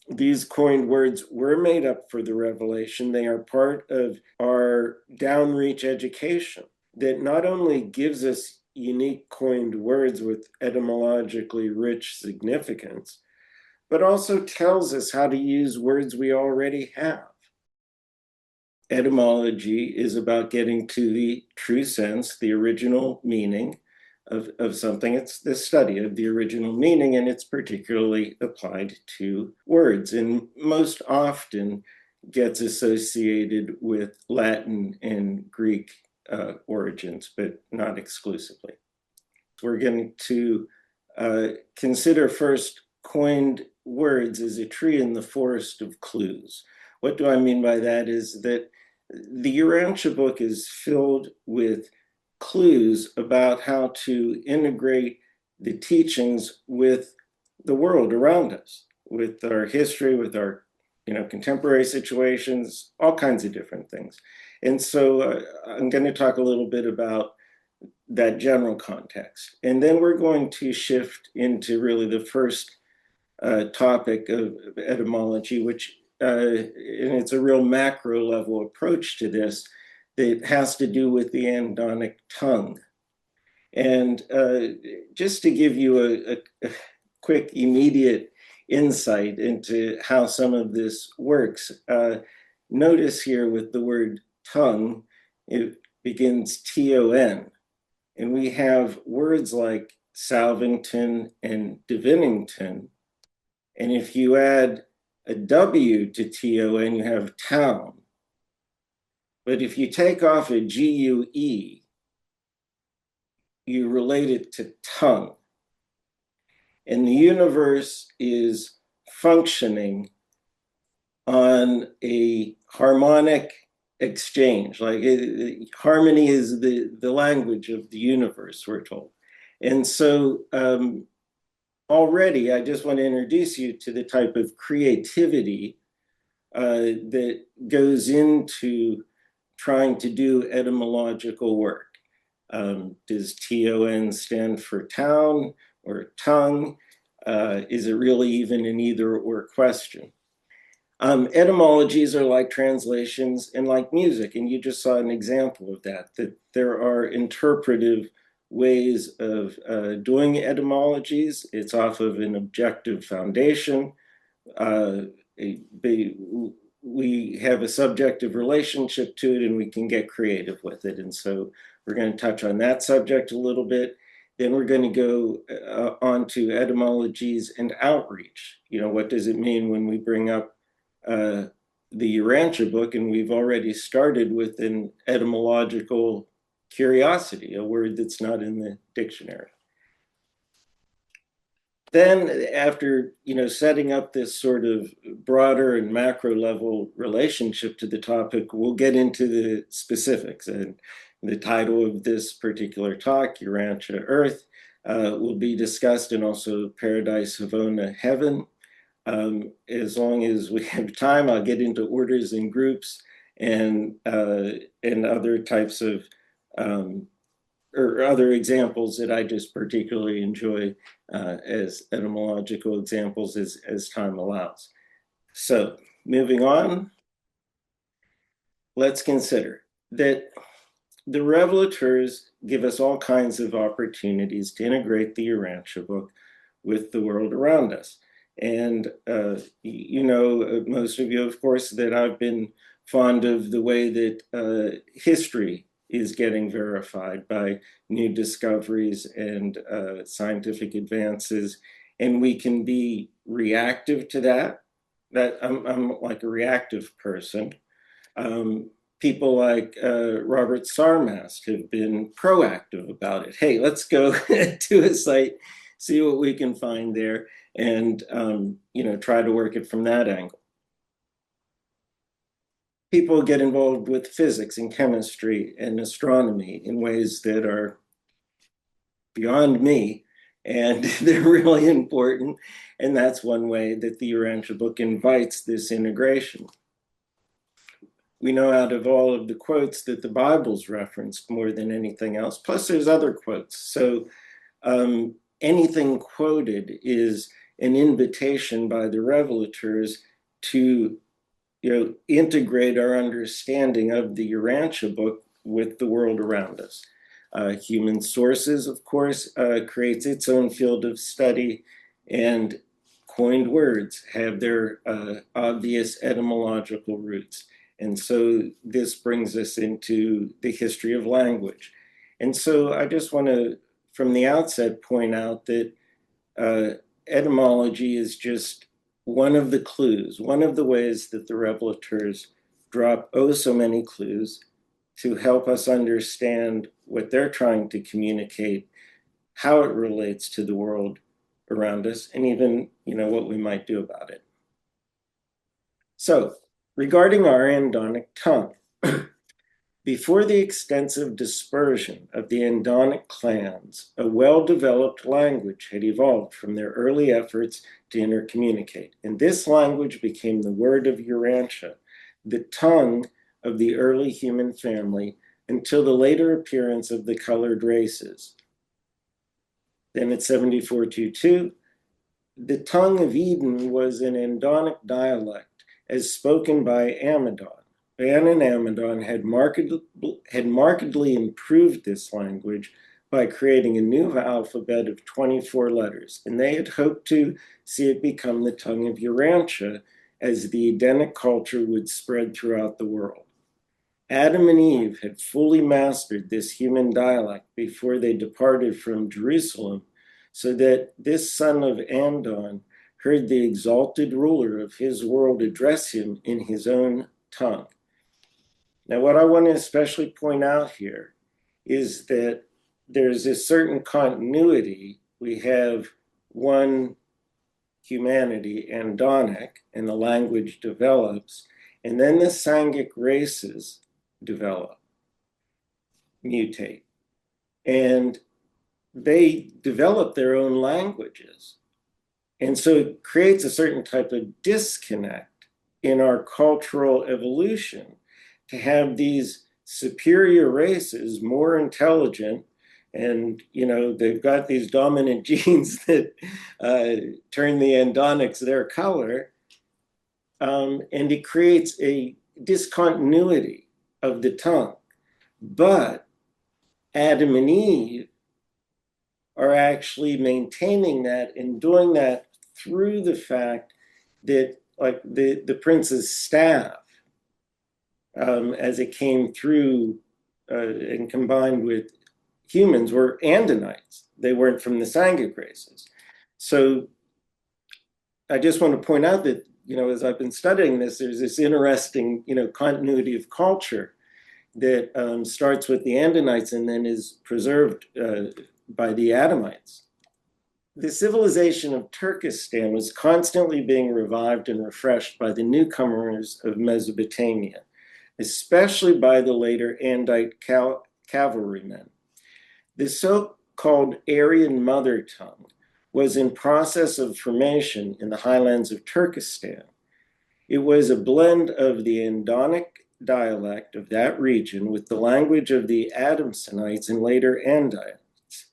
these coined words were made up for the revelation. They are part of our downreach education that not only gives us unique coined words with etymologically rich significance, but also tells us how to use words we already have. Etymology is about getting to the true sense, the original meaning of something. It's the study of the original meaning, and it's particularly applied to words, and most often gets associated with Latin and Greek origins, but not exclusively. We're going to consider first coined words as a tree in the forest of clues. What do I mean by that is that the Urantia book is filled with clues about how to integrate the teachings with the world around us, with our history, with our contemporary situations, all kinds of different things. And so I'm going to talk a little bit about that general context. And then we're going to shift into really the first topic of etymology, which, and it's a real macro level approach to this, that has to do with the Andonic tongue. And just to give you a quick, immediate insight into how some of this works, notice here with the word tongue, it begins T-O-N. And we have words like Salvington and Divinington. And if you add a W to T-O-N, you have town. But if you take off a G-U-E, you relate it to tongue. And the universe is functioning on a harmonic exchange. Like harmony is the language of the universe, we're told. And so already I just want to introduce you to the type of creativity that goes into trying to do etymological work. Does T-O-N stand for town or tongue? Is it really even an either or question? Etymologies are like translations and like music, and you just saw an example of that there are interpretive ways of doing etymologies. It's off of an objective foundation. We have a subjective relationship to it, and we can get creative with it. And so we're going to touch on that subject a little bit. Then we're going to go on to etymologies and outreach. What does it mean when we bring up the Urantia book, and we've already started with an etymological curiosity, a word that's not in the dictionary. Then after setting up this sort of broader and macro level relationship to the topic, we'll get into the specifics. And the title of this particular talk, Urantia Earth, will be discussed, and also Paradise Havona Heaven. As long as we have time, I'll get into orders and groups and other types of or other examples that I just particularly enjoy as etymological examples as time allows. So moving on, let's consider that the revelateurs give us all kinds of opportunities to integrate the Urantia book with the world around us. And most of you, of course, that I've been fond of the way that history is getting verified by new discoveries and scientific advances. And we can be reactive to that. I'm like a reactive person. People like Robert Sarmast have been proactive about it. Hey, let's go to a site, see what we can find there, and try to work it from that angle. People get involved with physics and chemistry and astronomy in ways that are beyond me, and they're really important. And that's one way that the Urantia book invites this integration. We know out of all of the quotes that the Bible's referenced more than anything else. Plus, there's other quotes. So anything quoted is an invitation by the revelators to integrate our understanding of the Urantia book with the world around us. Human Sources, of course, creates its own field of study, and coined words have their obvious etymological roots. And so this brings us into the history of language. And so I just want to, from the outset, point out that etymology is just one of the clues, one of the ways that the revelators drop oh so many clues to help us understand what they're trying to communicate, how it relates to the world around us, and even, what we might do about it. So, regarding our Andonic tongue, before the extensive dispersion of the Andonic clans, a well-developed language had evolved from their early efforts to intercommunicate. And this language became the word of Urantia, the tongue of the early human family, until the later appearance of the colored races. Then at 7422, the tongue of Eden was an Andonic dialect as spoken by Amadon. Ban and Amadon had markedly improved this language by creating a new alphabet of 24 letters, and they had hoped to see it become the tongue of Urantia as the Edenic culture would spread throughout the world. Adam and Eve had fully mastered this human dialect before they departed from Jerusalem, so that this son of Andon heard the exalted ruler of his world address him in his own tongue. Now, what I want to especially point out here is that there's a certain continuity. We have one humanity, Andonic, and the language develops, and then the Sangic races develop, mutate, and they develop their own languages. And so it creates a certain type of disconnect in our cultural evolution to have these superior races, more intelligent, and they've got these dominant genes that turn the Andonics their color, and it creates a discontinuity of the tongue. But Adam and Eve are actually maintaining that and doing that through the fact that, like the prince's staff, as it came through and combined with humans, were Andonites. They weren't from the Sangic races. So I just want to point out that, as I've been studying this, there's this interesting, continuity of culture that starts with the Andonites and then is preserved by the Adamites. The civilization of Turkestan was constantly being revived and refreshed by the newcomers of Mesopotamia, especially by the later Andite cavalrymen. The so-called Aryan mother tongue was in process of formation in the highlands of Turkestan. It was a blend of the Andonic dialect of that region with the language of the Adamsonites and later Andites.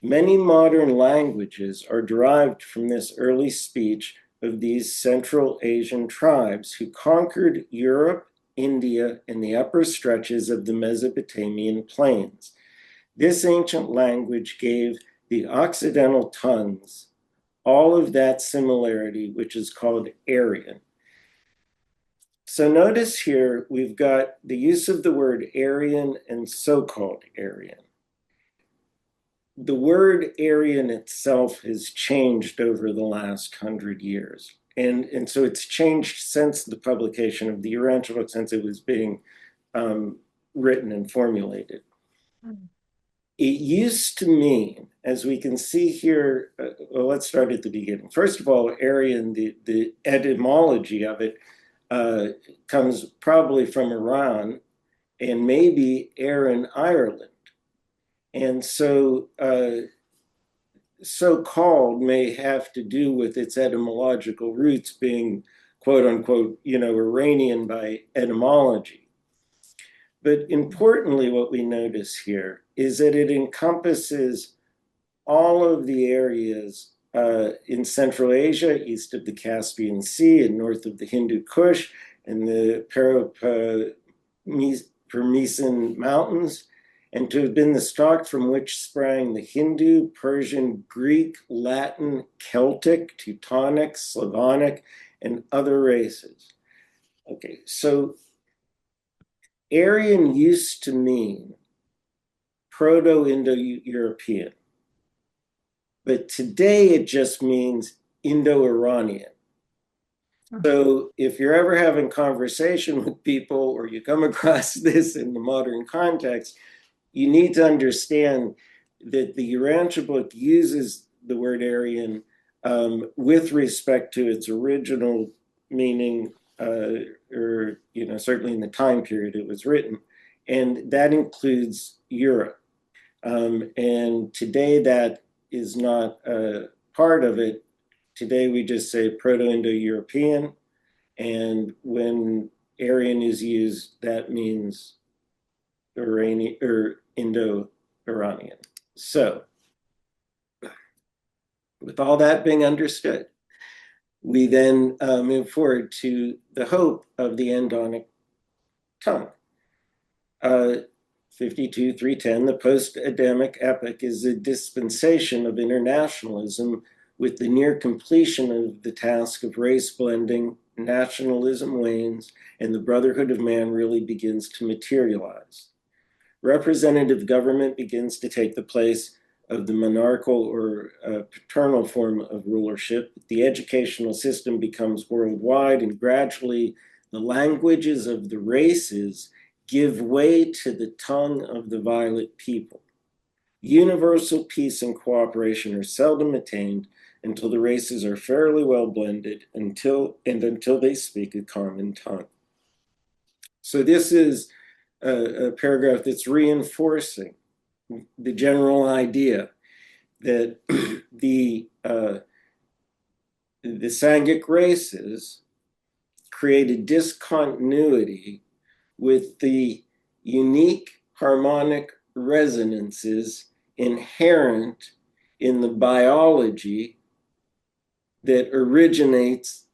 Many modern languages are derived from this early speech of these Central Asian tribes who conquered Europe, India, and the upper stretches of the Mesopotamian plains. This ancient language gave the Occidental tongues all of that similarity, which is called Aryan. So notice here, we've got the use of the word Aryan and so-called Aryan. The word Aryan itself has changed over the last 100 years. And so it's changed since the publication of the Urantia book, since it was being written and formulated. It used to mean, as we can see here, well, let's start at the beginning. First of all, Aryan, the etymology of it comes probably from Iran and maybe Aran, Ireland. And so so-called may have to do with its etymological roots being, quote unquote, Iranian by etymology. But importantly, what we notice here is that it encompasses all of the areas in Central Asia, east of the Caspian Sea and north of the Hindu Kush and the Parmesan Mountains, and to have been the stock from which sprang the Hindu, Persian, Greek, Latin, Celtic, Teutonic, Slavonic, and other races. Okay, so Aryan used to mean Proto-Indo-European, but today it just means Indo-Iranian. So if you're ever having conversation with people or you come across this in the modern context, you need to understand that the Urantia book uses the word Aryan with respect to its original meaning, or certainly in the time period it was written, and that includes Europe. And today that is not part of it. Today we just say Proto-Indo-European, and when Aryan is used, that means Iranian or Indo-Iranian. So, with all that being understood, we then move forward to the hope of the Andonic tongue. 52-310, the post-Adamic epoch is a dispensation of internationalism with the near completion of the task of race blending, nationalism wanes, and the brotherhood of man really begins to materialize. Representative government begins to take the place of the monarchical or paternal form of rulership. The educational system becomes worldwide, and gradually the languages of the races give way to the tongue of the violet people. Universal peace and cooperation are seldom attained until the races are fairly well blended, until they speak a common tongue. So this is a paragraph that's reinforcing the general idea that the Sangic races created discontinuity with the unique harmonic resonances inherent in the biology that originates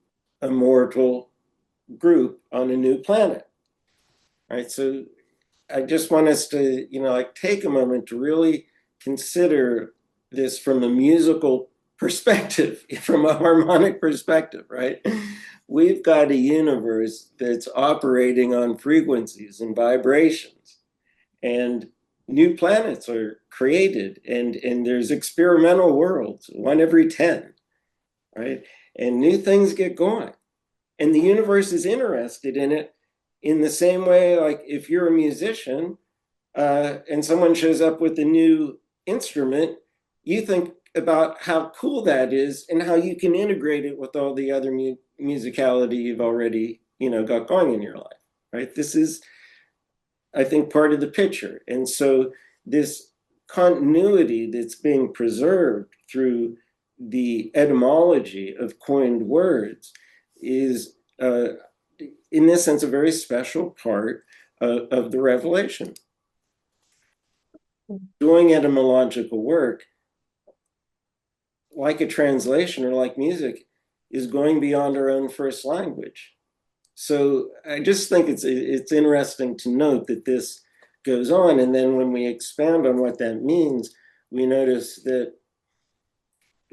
a mortal group on a new planet. All right, so I just want us to, take a moment to really consider this from a musical perspective, from a harmonic perspective, right? We've got a universe that's operating on frequencies and vibrations, and new planets are created, and there's experimental worlds, one every 10, right? And new things get going. And the universe is interested in it in the same way, like if you're a musician and someone shows up with a new instrument, you think about how cool that is and how you can integrate it with all the other musicality you've already, got going in your life, right? This is, I think, part of the picture. And so this continuity that's being preserved through the etymology of coined words is, in this sense, a very special part of the revelation. Doing etymological work, like a translation or like music, is going beyond our own first language. So I just think it's interesting to note that this goes on, and then when we expand on what that means, we notice that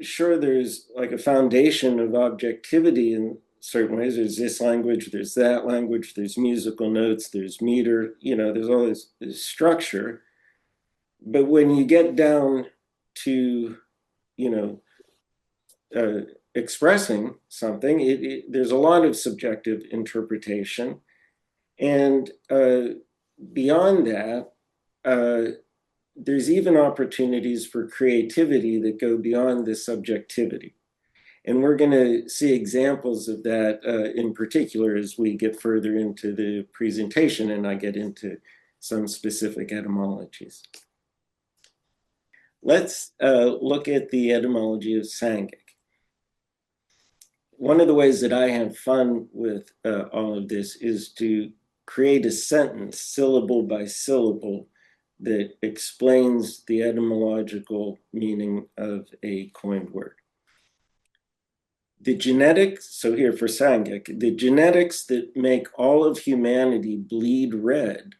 sure, there's like a foundation of objectivity in certain ways. There's this language, there's that language, there's musical notes, there's meter, there's all this structure. But when you get down to, expressing something, there's a lot of subjective interpretation. And beyond that, there's even opportunities for creativity that go beyond the subjectivity. And we're going to see examples of that in particular as we get further into the presentation and I get into some specific etymologies. Let's look at the etymology of Sangic. One of the ways that I have fun with all of this is to create a sentence, syllable by syllable, that explains the etymological meaning of a coined word. The genetics, so here for Sangak, the genetics that make all of humanity bleed red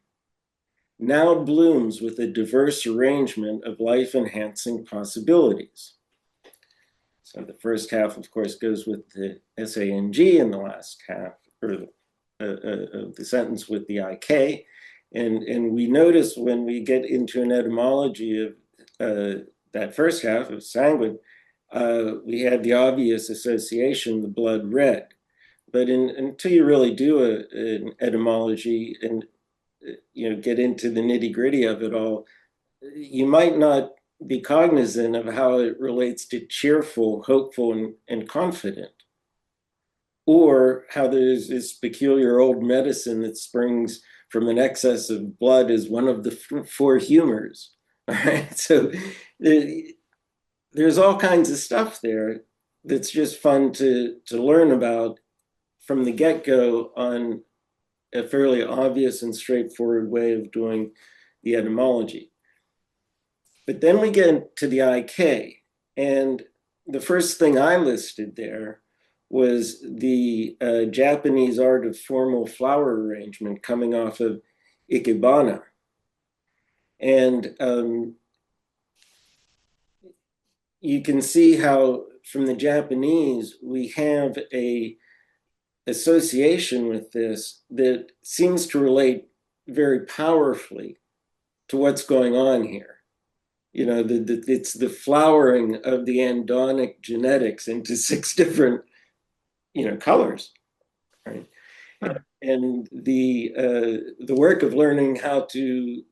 now blooms with a diverse arrangement of life-enhancing possibilities. So the first half, of course, goes with the SANG, and the last half, or the sentence with the IK. And we notice when we get into an etymology of that first half of sanguine, we had the obvious association, the blood red. But until you really do an etymology and get into the nitty gritty of it all, you might not be cognizant of how it relates to cheerful, hopeful, and confident, or how there's this peculiar old medicine that springs from an excess of blood as one of the four humors. All right, so there's all kinds of stuff there that's just fun to learn about from the get-go on a fairly obvious and straightforward way of doing the etymology. But then we get to the IK, and the first thing I listed there was the Japanese art of formal flower arrangement coming off of Ikebana. And you can see how from the Japanese, we have a association with this that seems to relate very powerfully to what's going on here. It's the flowering of the Andonic genetics into 6 different, colors, right? And the work of learning how to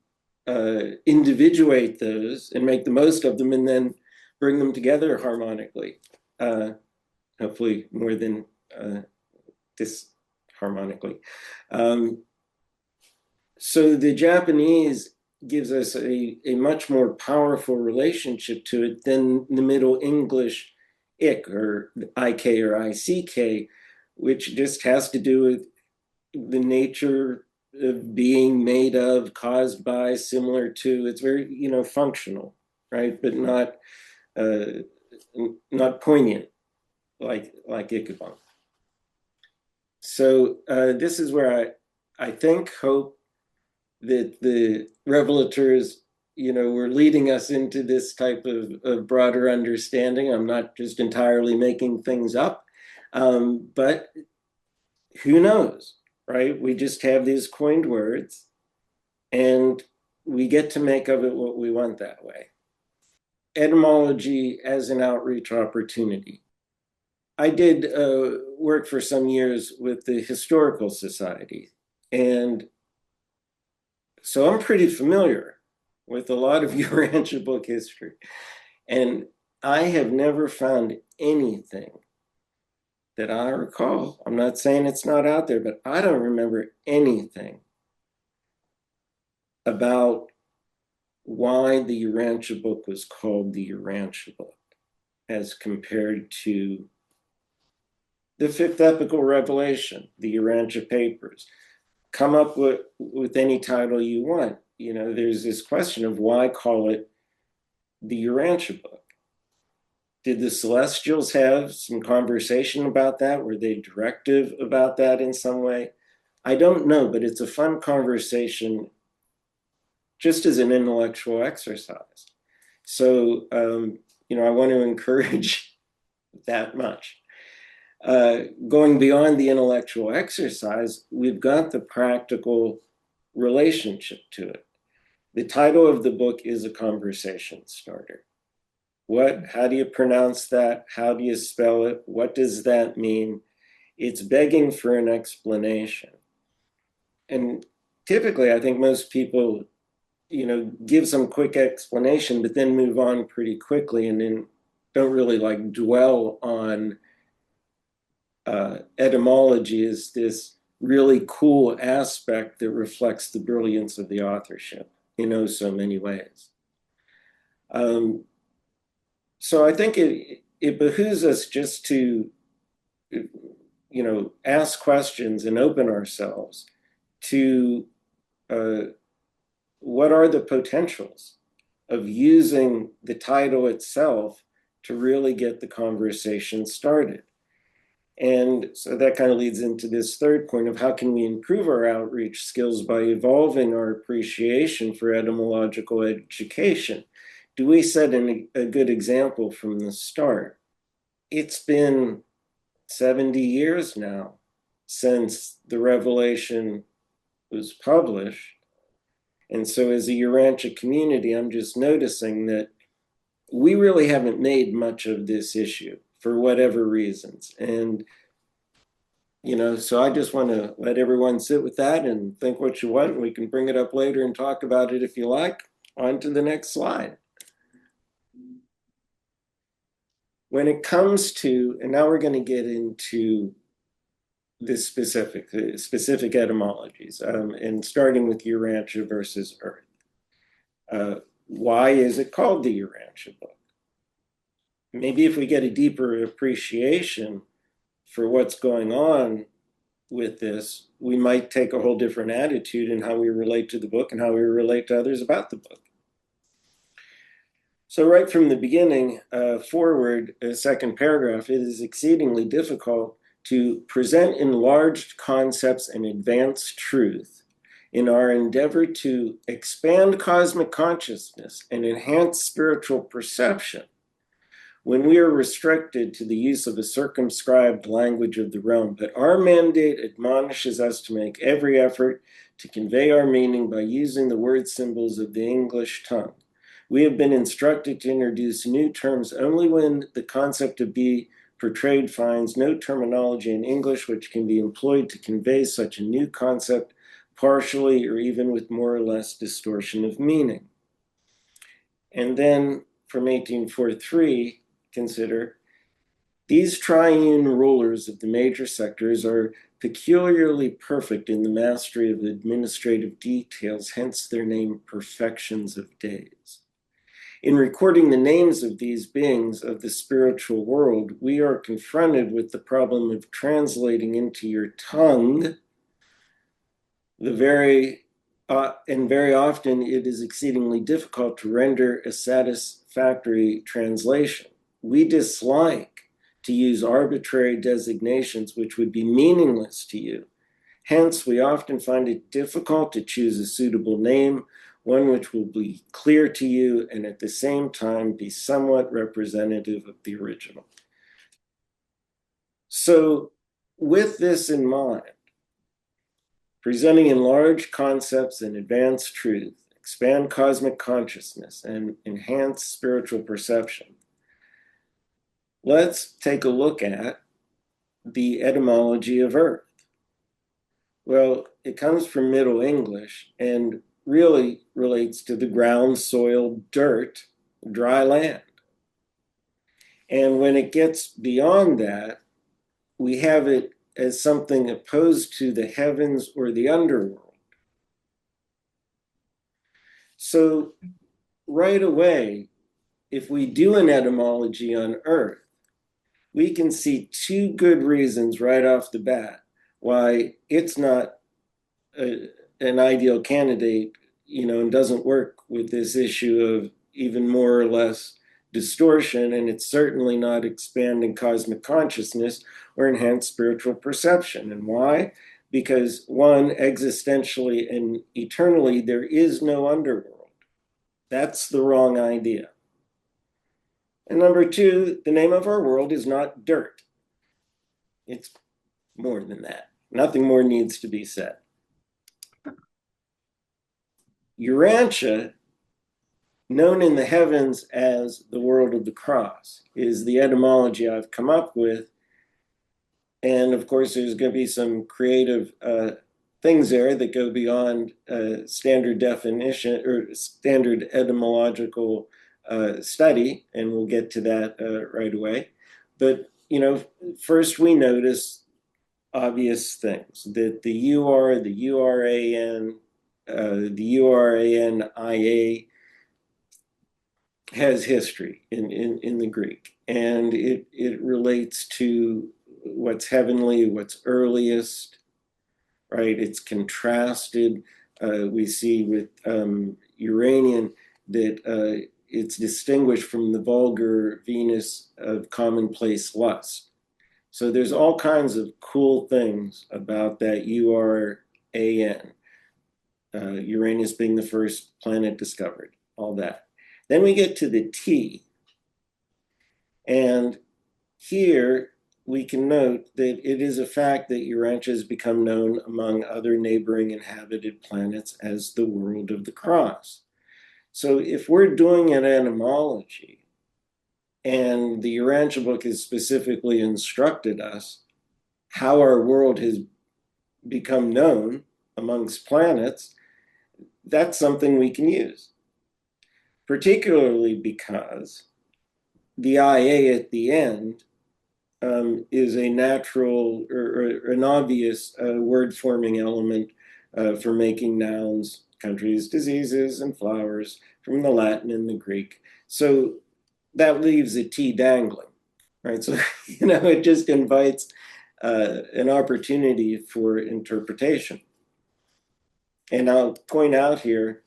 individuate those and make the most of them, and then bring them together harmonically, hopefully more than disharmonically. So the Japanese gives us a much more powerful relationship to it than the Middle English ik, or IK or ICK, which just has to do with the nature of being, made of, caused by, similar to. It's very, functional, right? But not poignant like Ichabod. So this is where I hope that the revelators, were leading us into this type of broader understanding. I'm not just entirely making things up, but who knows, right? We just have these coined words, and we get to make of it what we want that way. Etymology as an outreach opportunity. I did work for some years with the Historical Society, and so I'm pretty familiar with a lot of Urantia book history. And I have never found anything that I recall. I'm not saying it's not out there, but I don't remember anything about why the Urantia book was called the Urantia book as compared to the fifth epochal revelation, the Urantia papers. Come up with any title you want. There's this question of why call it the Urantia book. Did the Celestials have some conversation about that? Were they directive about that in some way? I don't know, but it's a fun conversation just as an intellectual exercise. So, I want to encourage that much. Going beyond the intellectual exercise, we've got the practical relationship to it. The title of the book is a conversation starter. How do you pronounce that? How do you spell it? What does that mean? It's begging for an explanation. And typically, I think most people, give some quick explanation, but then move on pretty quickly, and then don't really dwell on etymology as this really cool aspect that reflects the brilliance of the authorship in so many ways. So I think it behooves us just to, ask questions and open ourselves to what are the potentials of using the title itself to really get the conversation started. And so that kind of leads into this third point of how can we improve our outreach skills by evolving our appreciation for etymological education? Do we set a good example from the start? It's been 70 years now since the revelation was published. And so as a Urantia community, I'm just noticing that we really haven't made much of this issue for whatever reasons. And, so I just want to let everyone sit with that and think what you want. We can bring it up later and talk about it if you like. On to the next slide. When it comes to, and now we're going to get into this specific etymologies, and starting with Urantia versus Earth. Why is it called the Urantia book? Maybe if we get a deeper appreciation for what's going on with this, we might take a whole different attitude in how we relate to the book and how we relate to others about the book. So right from the beginning forward, second paragraph, it is exceedingly difficult to present enlarged concepts and advance truth in our endeavor to expand cosmic consciousness and enhance spiritual perception when we are restricted to the use of a circumscribed language of the realm. But our mandate admonishes us to make every effort to convey our meaning by using the word symbols of the English tongue. We have been instructed to introduce new terms only when the concept to be portrayed finds no terminology in English which can be employed to convey such a new concept partially or even with more or less distortion of meaning. And then from 1843, consider, these triune rulers of the major sectors are peculiarly perfect in the mastery of administrative details, hence their name perfections of days. In recording the names of these beings of the spiritual world, we are confronted with the problem of translating into your tongue and very often it is exceedingly difficult to render a satisfactory translation. We dislike to use arbitrary designations which would be meaningless to you. Hence, we often find it difficult to choose a suitable name, one which will be clear to you and at the same time be somewhat representative of the original. So, with this in mind, presenting enlarged concepts and advanced truth, expand cosmic consciousness, and enhance spiritual perception, let's take a look at the etymology of earth. Well, it comes from Middle English and really relates to the ground, soil, dirt, dry land. And when it gets beyond that, we have it as something opposed to the heavens or the underworld. So right away, if we do an etymology on earth, we can see two good reasons right off the bat why it's not an ideal candidate, and doesn't work with this issue of even more or less distortion, and it's certainly not expanding cosmic consciousness or enhanced spiritual perception. And why? Because one, existentially and eternally, there is no underworld. That's the wrong idea. And number two, the name of our world is not dirt. It's more than that. Nothing more needs to be said. Urantia, known in the heavens as the world of the cross, is the etymology I've come up with. And of course, there's going to be some creative things there that go beyond standard definition or standard etymological study, and we'll get to that right away. But, first we notice obvious things, that the UR, the URAN, the URANIA has history in the Greek, and it relates to what's heavenly, what's earliest, right? It's contrasted. We see with Uranian that it's distinguished from the vulgar Venus of commonplace lust. So there's all kinds of cool things about that URAN, Uranus being the first planet discovered, all that. Then we get to the T, and here we can note that it is a fact that Urantia has become known among other neighboring inhabited planets as the world of the cross. So if we're doing an etymology, and the Urantia book has specifically instructed us how our world has become known amongst planets, that's something we can use, particularly because the IA at the end is a natural or an obvious word-forming element for making nouns, countries, diseases, and flowers from the Latin and the Greek. So that leaves a T dangling, right? So, it just invites an opportunity for interpretation. And I'll point out here,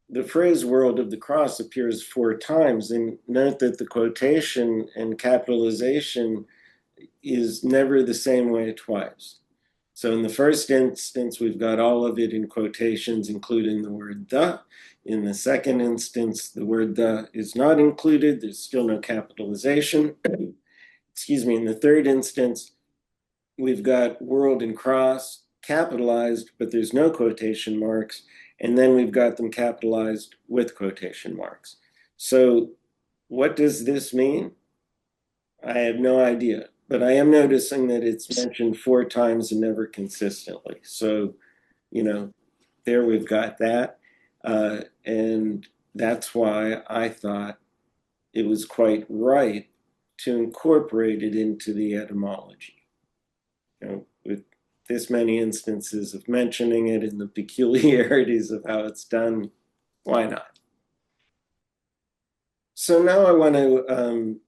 the phrase world of the cross appears 4 times, and note that the quotation and capitalization is never the same way twice. So in the first instance, we've got all of it in quotations, including the word the. In the second instance, the word the is not included. There's still no capitalization. Excuse me. In the third instance, we've got world and cross capitalized, but there's no quotation marks. And then we've got them capitalized with quotation marks. So what does this mean? I have no idea, but I am noticing that it's mentioned 4 times and never consistently. So, there we've got that. And that's why I thought it was quite right to incorporate it into the etymology. With this many instances of mentioning it and the peculiarities of how it's done, why not? So now I want to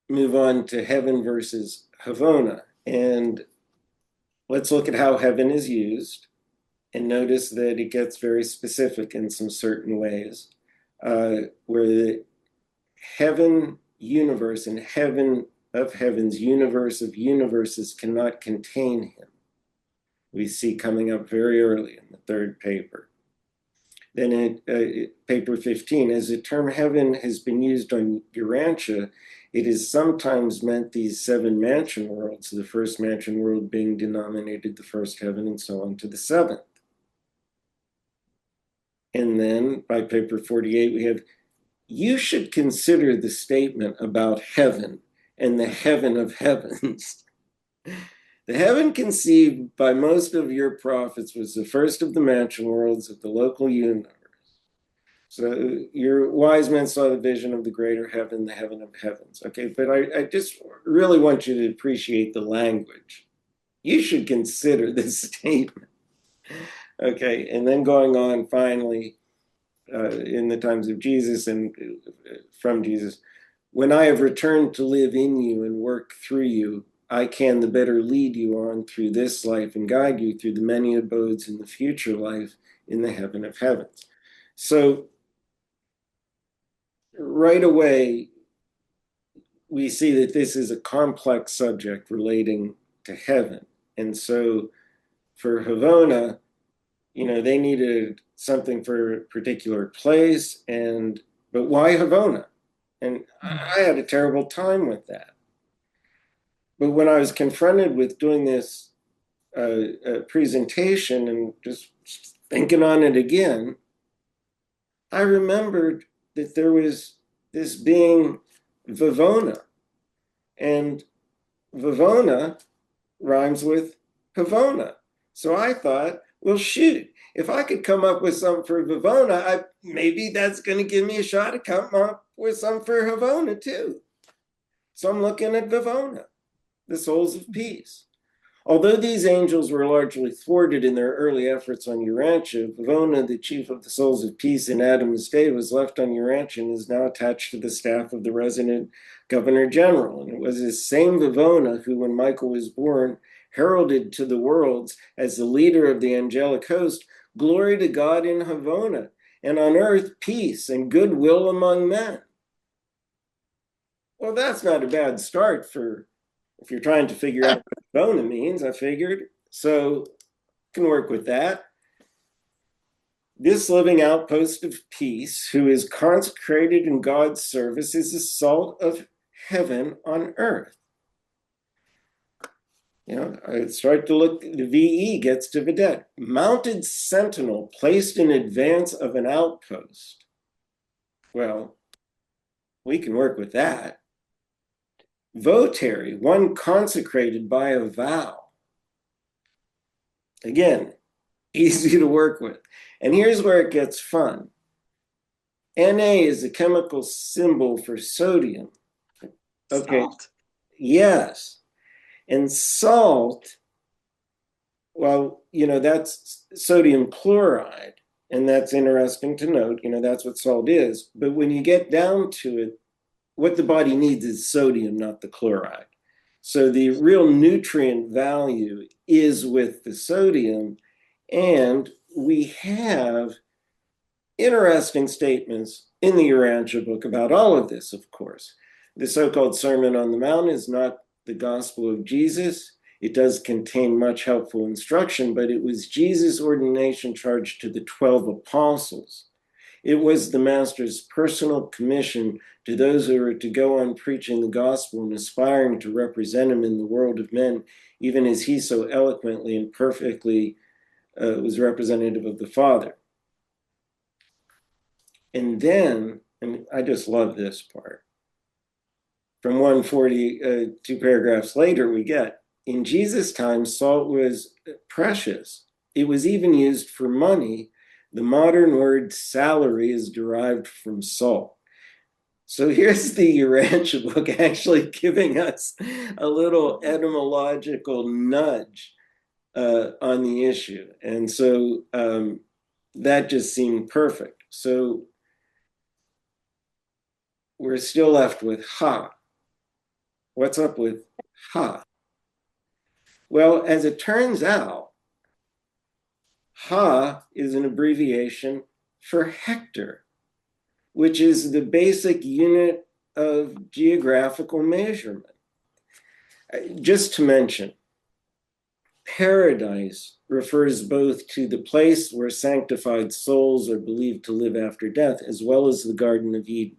move on to heaven versus Havona. And let's look at how heaven is used and notice that it gets very specific in some certain ways, where the heaven universe and heaven of heavens, universe of universes cannot contain him. We see coming up very early in the 3rd paper. Then in paper 15, as the term heaven has been used on Urantia, it is sometimes meant these 7 mansion worlds, the first mansion world being denominated the first heaven and so on to the 7th. And then by paper 48, we have, you should consider the statement about heaven and the heaven of heavens. The heaven conceived by most of your prophets was the first of the mansion worlds of the local universe. So your wise men saw the vision of the greater heaven, the heaven of heavens. Okay, but I just really want you to appreciate the language. You should consider this statement. Okay, and then going on finally, in the times of Jesus and from Jesus, when I have returned to live in you and work through you, I can the better lead you on through this life and guide you through the many abodes in the future life in the heaven of heavens. So right away, we see that this is a complex subject relating to heaven. And so for Havona, they needed something for a particular place, but why Havona? And I had a terrible time with that. But when I was confronted with doing this presentation and just thinking on it again, I remembered that there was this being Vivona, and Vivona rhymes with Havona. So I thought, well, shoot, if I could come up with something for Vivona, maybe that's going to give me a shot at coming up with something for Havona too. So I'm looking at Vivona, the souls of peace. Although these angels were largely thwarted in their early efforts on Urantia, Vivona, the chief of the souls of peace in Adam's day, was left on Urantia and is now attached to the staff of the resident governor general. And it was this same Vivona who, when Michael was born, heralded to the worlds as the leader of the angelic host, glory to God in Havona, and on earth peace and goodwill among men. Well, that's not a bad start for if you're trying to figure out what bona means, I figured. So can work with that. This living outpost of peace, who is consecrated in God's service, is the salt of heaven on earth. I start to look, the VE gets to vedette. Mounted sentinel placed in advance of an outpost. Well, we can work with that. Votary, one consecrated by a vow. Again, easy to work with. And here's where it gets fun. Na is a chemical symbol for sodium. Okay. Salt. Yes. And salt, well, that's sodium chloride. And that's interesting to note. That's what salt is. But when you get down to it, what the body needs is sodium, not the chloride. So the real nutrient value is with the sodium. And we have interesting statements in the Urantia book about all of this, of course. The so-called Sermon on the Mount is not the gospel of Jesus. It does contain much helpful instruction, but it was Jesus' ordination charge to the 12 apostles. It was the master's personal commission to those who were to go on preaching the gospel and aspiring to represent him in the world of men, even as he so eloquently and perfectly was representative of the Father. And then, and I just love this part, from 140, 2 paragraphs later, we get, in Jesus' time, salt was precious. It was even used for money. The modern word salary is derived from salt. So here's the Urantia book actually giving us a little etymological nudge on the issue. And so that just seemed perfect. So we're still left with ha. What's up with ha? Well, as it turns out, ha is an abbreviation for hectare, which is the basic unit of geographical measurement. Just to mention, paradise refers both to the place where sanctified souls are believed to live after death, as well as the Garden of Eden.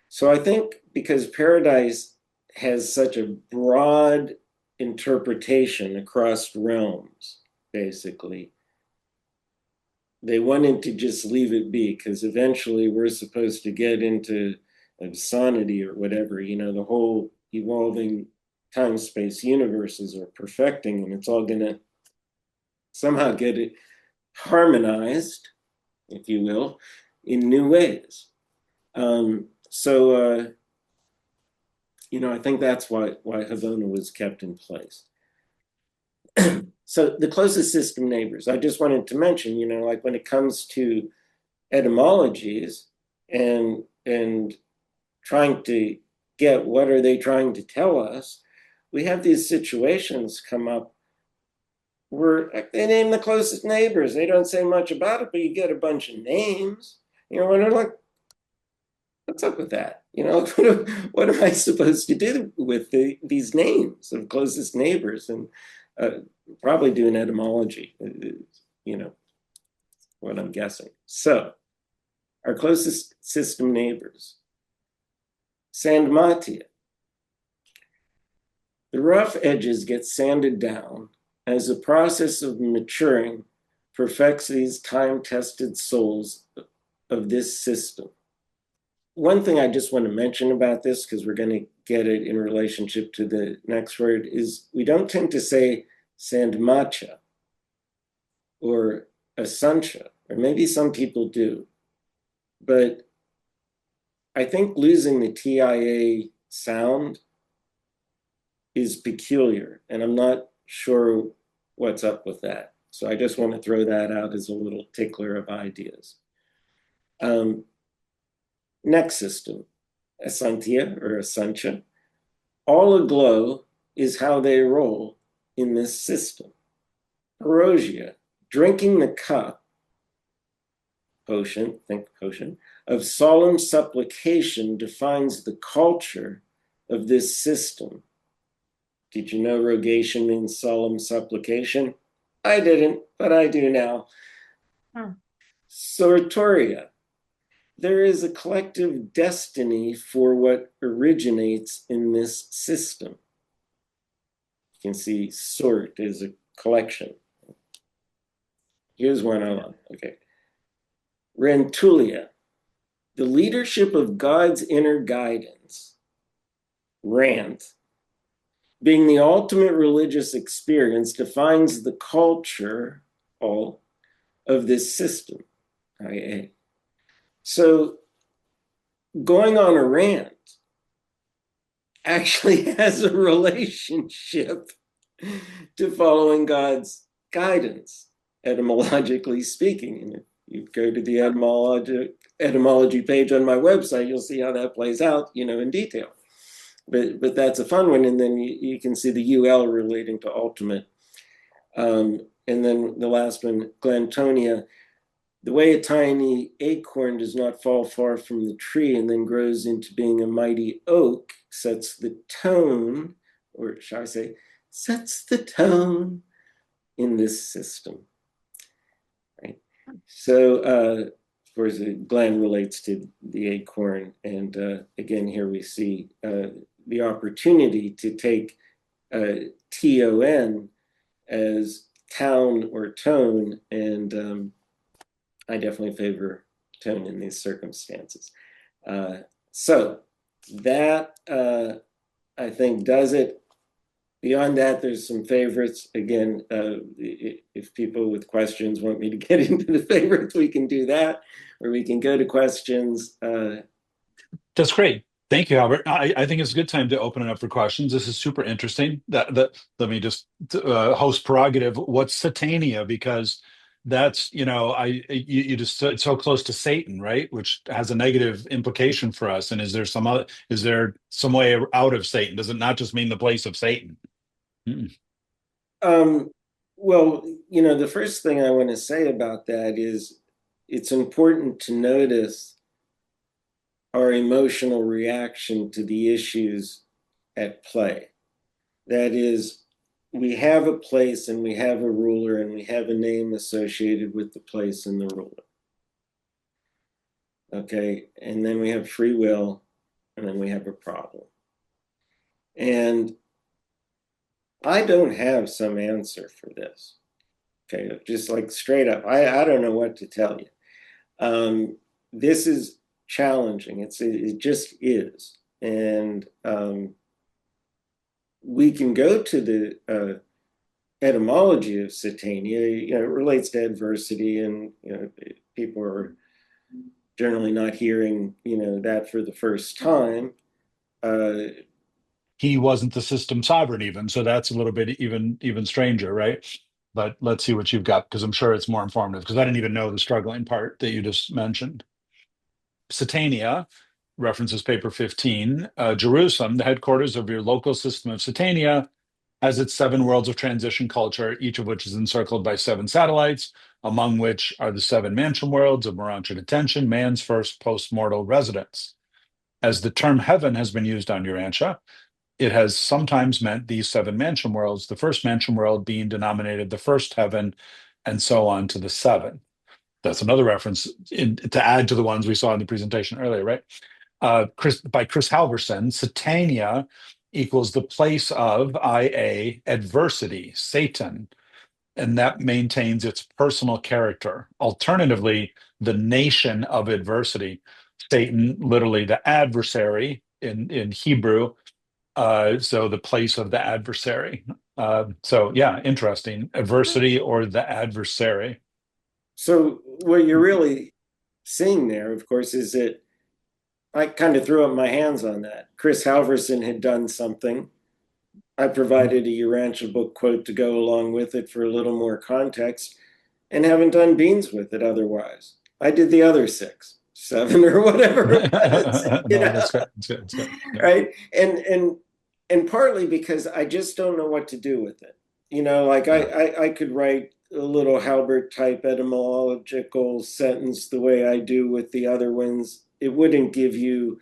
So I think because paradise has such a broad interpretation across realms, basically, they wanted to just leave it be, because eventually we're supposed to get into obscenity or whatever, the whole evolving time-space universes are perfecting, and it's all going to somehow get it harmonized, if you will, in new ways. I think that's why Havona was kept in place. So the closest system neighbors, I just wanted to mention, like when it comes to etymologies and trying to get what are they trying to tell us, we have these situations come up where they name the closest neighbors. They don't say much about it, but you get a bunch of names. And they're like, what's up with that? What am I supposed to do with these names of closest neighbors? And probably do an etymology, what I'm guessing. So, our closest system neighbors. Sandmatia. The rough edges get sanded down as the process of maturing perfects these time-tested souls of this system. One thing I just want to mention about this, because we're going to get it in relationship to the next word, is we don't tend to say Sandmacha or Asancha, or maybe some people do. But I think losing the TIA sound is peculiar, and I'm not sure what's up with that. So I just want to throw that out as a little tickler of ideas. Next system, Asantia or Asancha. All aglow is how they roll in this system. Perosia, drinking the cup, potion, think potion, of solemn supplication defines the culture of this system. Did you know rogation means solemn supplication? I didn't, but I do now. Sortoria. There is a collective destiny for what originates in this system. You can see sort is a collection. Here's one I want. Okay. Rantulia. The leadership of God's inner guidance. Rant, being the ultimate religious experience, defines the culture all of this system, IA. So going on a rant actually has a relationship to following God's guidance, etymologically speaking. And if you go to the etymology page on my website, you'll see how that plays out, in detail. But that's a fun one. And then you can see the UL relating to ultimate. And then the last one, Glantonia. The way a tiny acorn does not fall far from the tree and then grows into being a mighty oak sets the tone, or shall I say, sets the tone in this system. Right? So, of course, Glen relates to the acorn. And again, here we see the opportunity to take TON as town or tone, and I definitely favor tone in these circumstances. So that, I think, does it. Beyond that, there's some favorites. Again, if people with questions want me to get into the favorites, we can do that, or we can go to questions. That's great. Thank you, Albert. I think it's a good time to open it up for questions. This is super interesting. Let me just host prerogative. What's satania? Because that's you just it's so close to Satan, right? Which has a negative implication for us. And is there some way out of Satan? Does it not just mean the place of Satan? Mm. Um, well, the first thing I want to say about that is it's important to notice our emotional reaction to the issues at play. That is, we have a place and we have a ruler and we have a name associated with the place and the ruler. Okay, and then we have free will, and then we have a problem. And I don't have some answer for this. Okay, just like straight up, I don't know what to tell you. This is challenging. It just is, and we can go to the etymology of satania. It relates to adversity, and people are generally not hearing that for the first time. He wasn't the system sovereign even, so that's a little bit even stranger, right? But let's see what you've got, because I'm sure it's more informative, because I didn't even know the struggling part that you just mentioned. Satania references paper 15. Jerusalem, the headquarters of your local system of Satania, has its 7 worlds of transition culture, each of which is encircled by 7 satellites, among which are the 7 mansion worlds of Urantia detention, man's first post-mortal residence. As the term heaven has been used on Urantia, it has sometimes meant these 7 mansion worlds, the first mansion world being denominated the first heaven, and so on to the 7. That's another reference to add to the ones we saw in the presentation earlier, right? By Chris Halverson, Satania equals the place of, i.a., adversity, Satan, and that maintains its personal character. Alternatively, the nation of adversity, Satan, literally the adversary in Hebrew, so the place of the adversary. So yeah, interesting. Adversity or the adversary. So what you're really seeing there, of course, is that I kind of threw up my hands on that. Chris Halverson had done something. I provided a Urantia book quote to go along with it for a little more context, and haven't done beans with it otherwise. I did the other 6, 7, or whatever it was, No, that's good. That's good. That's good. Yeah. right? And partly because I just don't know what to do with it. Like Yeah. I could write a little Halbert type etymological sentence the way I do with the other ones. It wouldn't give you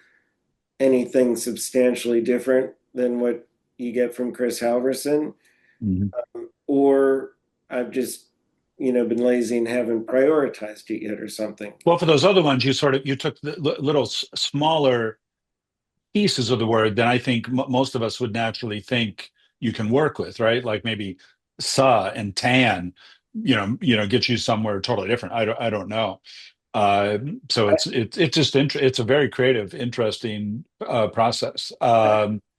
anything substantially different than what you get from Chris Halverson, Mhm. or I've just, been lazy and haven't prioritized it yet or something. Well, for those other ones, you took the little smaller pieces of the word than I think most of us would naturally think you can work with, right? Like maybe sa and tan, get you somewhere totally different. I don't know. Uh, so it's just it's a very creative, interesting process.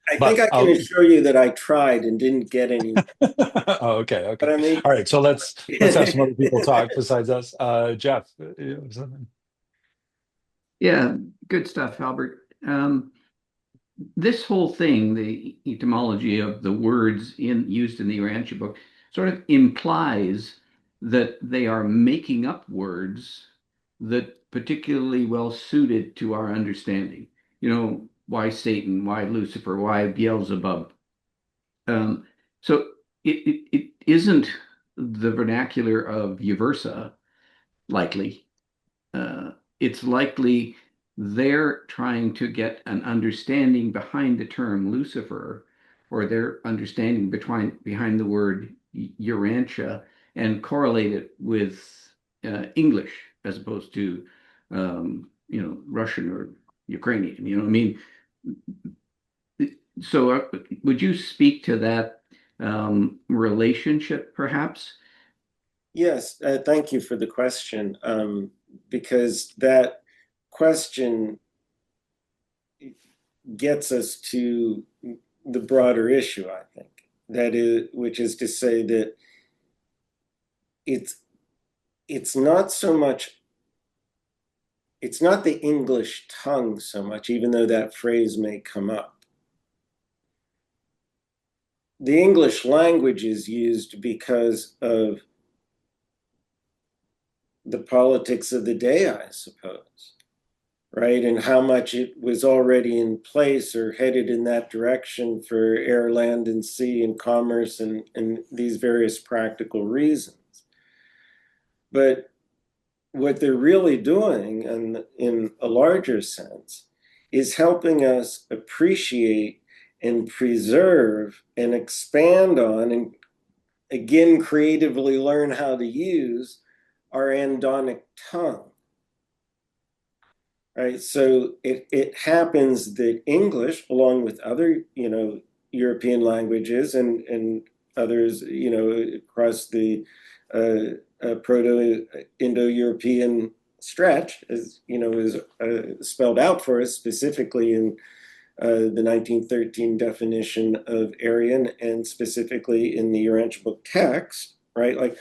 I think But I can assure you that I tried and didn't get any. oh, okay, But okay, I mean, all right. So let's have some other people talk besides us. Jeff, something. Yeah, good stuff, Albert. This whole thing, the etymology of the words used in the Urantia book, sort of implies that they are making up words that particularly well suited to our understanding. Why Satan, why Lucifer, why Beelzebub. Um, so it isn't the vernacular of Uversa, likely. It's likely they're trying to get an understanding behind the term Lucifer, or their understanding behind the word Urantia, and correlate it with English as opposed to Russian or Ukrainian. I mean, so would you speak to that relationship, perhaps? yes, thank you for the question, because that question gets us to the broader issue, I think, which is to say that it's it's not so much it's not the English tongue so much, even though that phrase may come up. The English language is used because of the politics of the day, I suppose, right? And how much it was already in place or headed in that direction for air, land, and sea and commerce and these various practical reasons. But what they're really doing, and in a larger sense, is helping us appreciate and preserve and expand on and again creatively learn how to use our Andonic tongue. Right. So it happens that English, along with other, European languages and others, across the Proto-Indo-European stretch, as is spelled out for us specifically in the 1913 definition of Aryan, and specifically in the Urantia book text, right? Like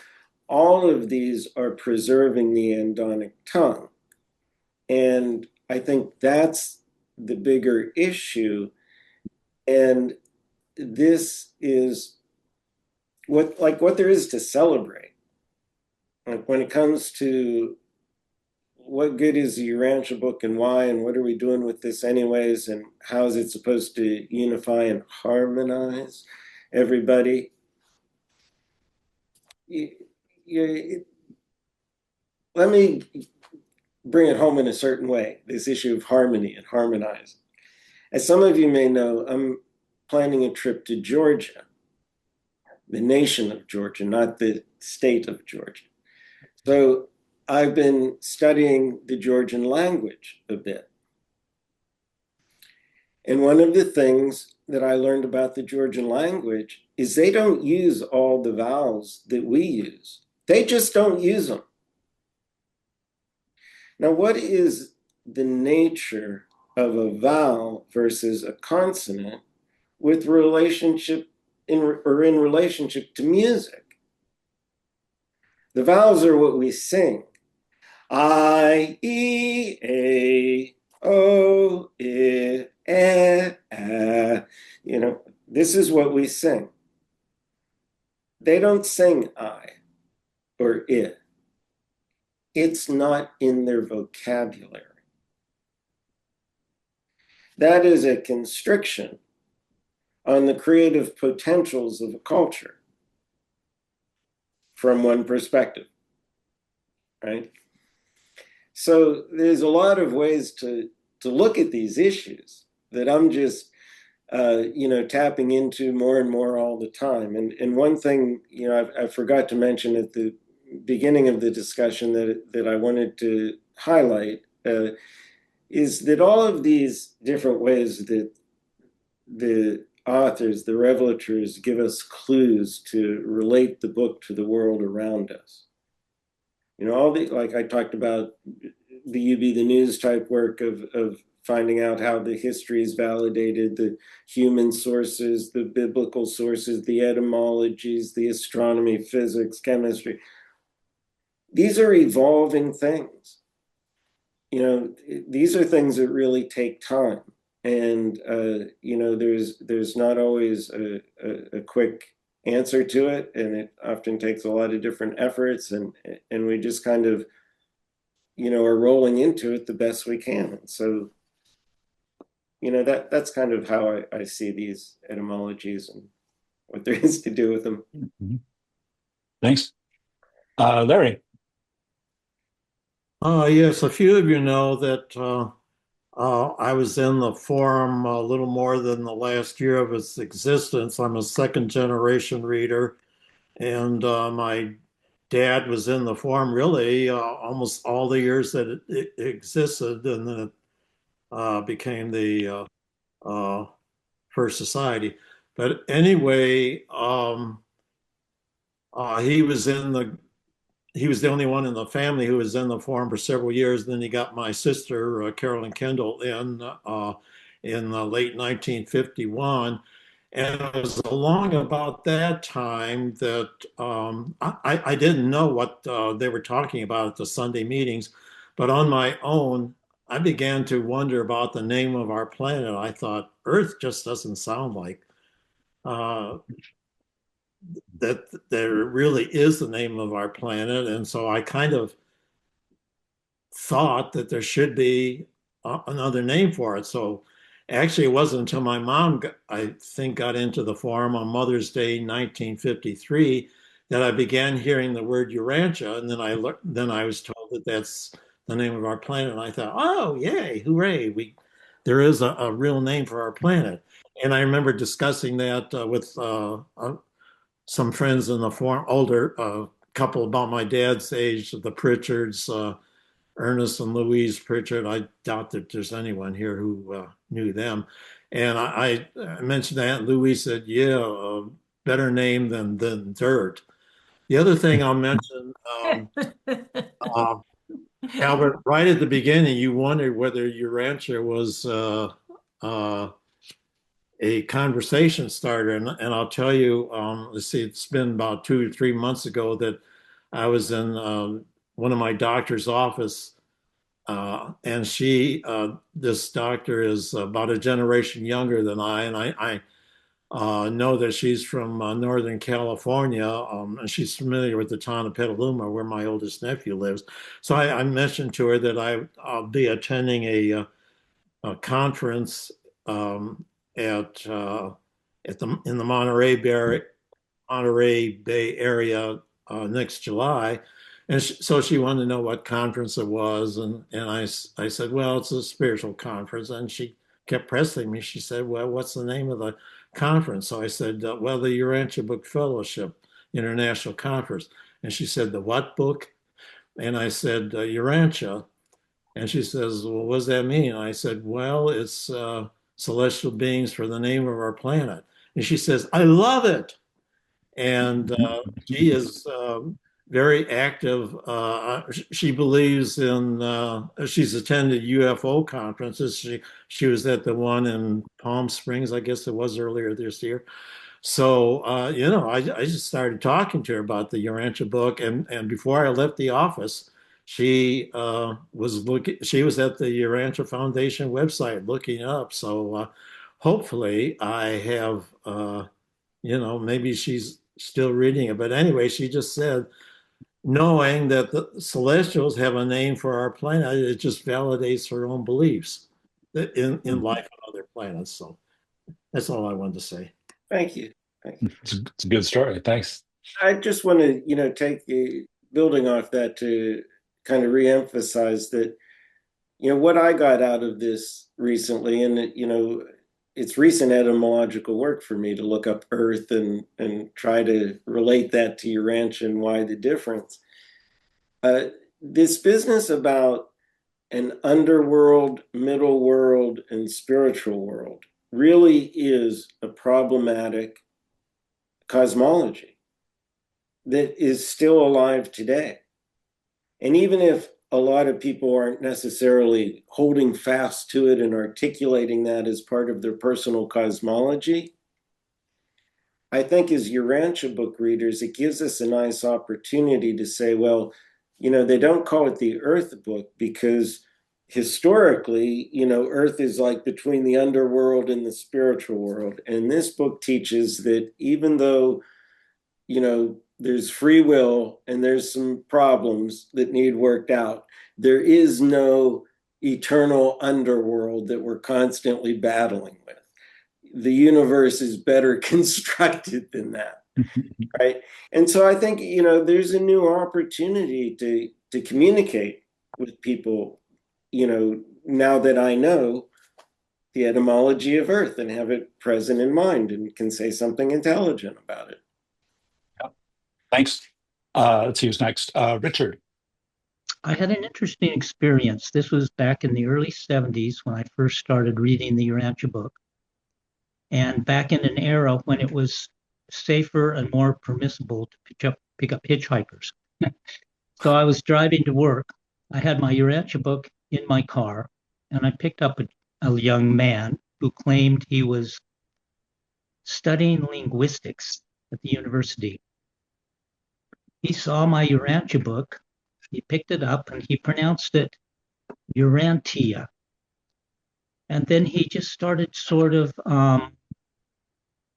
all of these are preserving the Andonic tongue. And I think that's the bigger issue. And this is what there is to celebrate. Like when it comes to what good is the Urantia book and why, and what are we doing with this anyways, and how is it supposed to unify and harmonize everybody? Let me bring it home in a certain way, this issue of harmony and harmonize. As some of you may know, I'm planning a trip to Georgia, the nation of Georgia, not the state of Georgia. So I've been studying the Georgian language a bit. And one of the things that I learned about the Georgian language is they don't use all the vowels that we use. They just don't use them. Now, what is the nature of a vowel versus a consonant with relationship in relationship to music? The vowels are what we sing. I, E, A, O, I, E, this is what we sing. They don't sing I or I. It's not in their vocabulary. That is a constriction on the creative potentials of a culture from one perspective, right? So there's a lot of ways to look at these issues that I'm just tapping into more and more all the time. And one thing, I forgot to mention at the beginning of the discussion that I wanted to highlight is that all of these different ways that the authors, the revelators, give us clues to relate the book to the world around us. All the, like I talked about, the UB the News type work of finding out how the history is validated, the human sources, the biblical sources, the etymologies, the astronomy, physics, chemistry. These are evolving things. These are things that really take time. And, there's not always a quick answer to it. And it often takes a lot of different efforts. And we just kind of, are rolling into it the best we can. And so, that's kind of how I see these etymologies and what there is to do with them. Mm-hmm. Thanks. Larry. Yes, a few of you know that I was in the forum a little more than the last year of its existence. I'm a second generation reader, and my dad was in the forum really almost all the years that it existed, and then it became the First Society. But anyway, he was the only one in the family who was in the forum for several years. Then he got my sister, Carolyn Kendall, in late 1951. And it was along about that time that I didn't know what they were talking about at the Sunday meetings, but on my own, I began to wonder about the name of our planet. I thought Earth just doesn't sound like uh, that there really is the name of our planet. And so I kind of thought that there should be another name for it. So actually, it wasn't until my mom, I think, got into the forum on Mother's Day 1953 that I began hearing the word Urantia. And then I was told that that's the name of our planet. And I thought, oh, yay, hooray. There is a real name for our planet. And I remember discussing that with some friends in the forum, older couple about my dad's age, the Pritchards, Ernest and Louise Pritchard. I doubt that there's anyone here who knew them. And I mentioned that, and Louise said, yeah, better name than dirt. The other thing I'll mention, Albert, right at the beginning, you wondered whether Urantia was a conversation starter. And I'll tell you, let's see, it's been about 2 or 3 months ago that I was in one of my doctor's office. And this doctor is about a generation younger than I, and I know that she's from Northern California, and she's familiar with the town of Petaluma, where my oldest nephew lives. So I mentioned to her that I'll be attending a conference in the Monterey Bay area next July. And so she wanted to know what conference it was. And I said, well, it's a spiritual conference. And she kept pressing me. She said, well, what's the name of the conference? So I said, well, the Urantia Book Fellowship International Conference. And she said, the what book? And I said, Urantia. And she says, well, what does that mean? And I said, well, it's celestial beings for the name of our planet. And she says, I love it. And she is very active. She believes she's attended UFO conferences. She was at the one in Palm Springs, I guess it was earlier this year. So, I just started talking to her about the Urantia book. And before I left the office, she she was at the Urantia Foundation website looking up. So hopefully I have, maybe she's still reading it. But anyway, she just said, knowing that the celestials have a name for our planet, it just validates her own beliefs in life on other planets. So that's all I wanted to say. Thank you. It's a good story. Thanks. I just want to, take building off that to kind of reemphasize that, what I got out of this recently, and it's recent etymological work for me to look up earth and try to relate that to Urantia and why the difference. This business about an underworld, middle world, and spiritual world really is a problematic cosmology that is still alive today. And even if a lot of people aren't necessarily holding fast to it and articulating that as part of their personal cosmology, I think as Urantia book readers, it gives us a nice opportunity to say, well, they don't call it the Earth book because historically, Earth is like between the underworld and the spiritual world. And this book teaches that even though, there's free will and there's some problems that need worked out, there is no eternal underworld that we're constantly battling with. The universe is better constructed than that, right? And so I think, there's a new opportunity to communicate with people, now that I know the etymology of Earth and have it present in mind and can say something intelligent about it. Thanks. Let's see who's next. Richard. I had an interesting experience. This was back in the early 70s when I first started reading the Urantia book, and back in an era when it was safer and more permissible to pick up hitchhikers. So I was driving to work. I had my Urantia book in my car, and I picked up a young man who claimed he was studying linguistics at the university. He saw my Urantia book, he picked it up, and he pronounced it Urantia. And then he just started sort of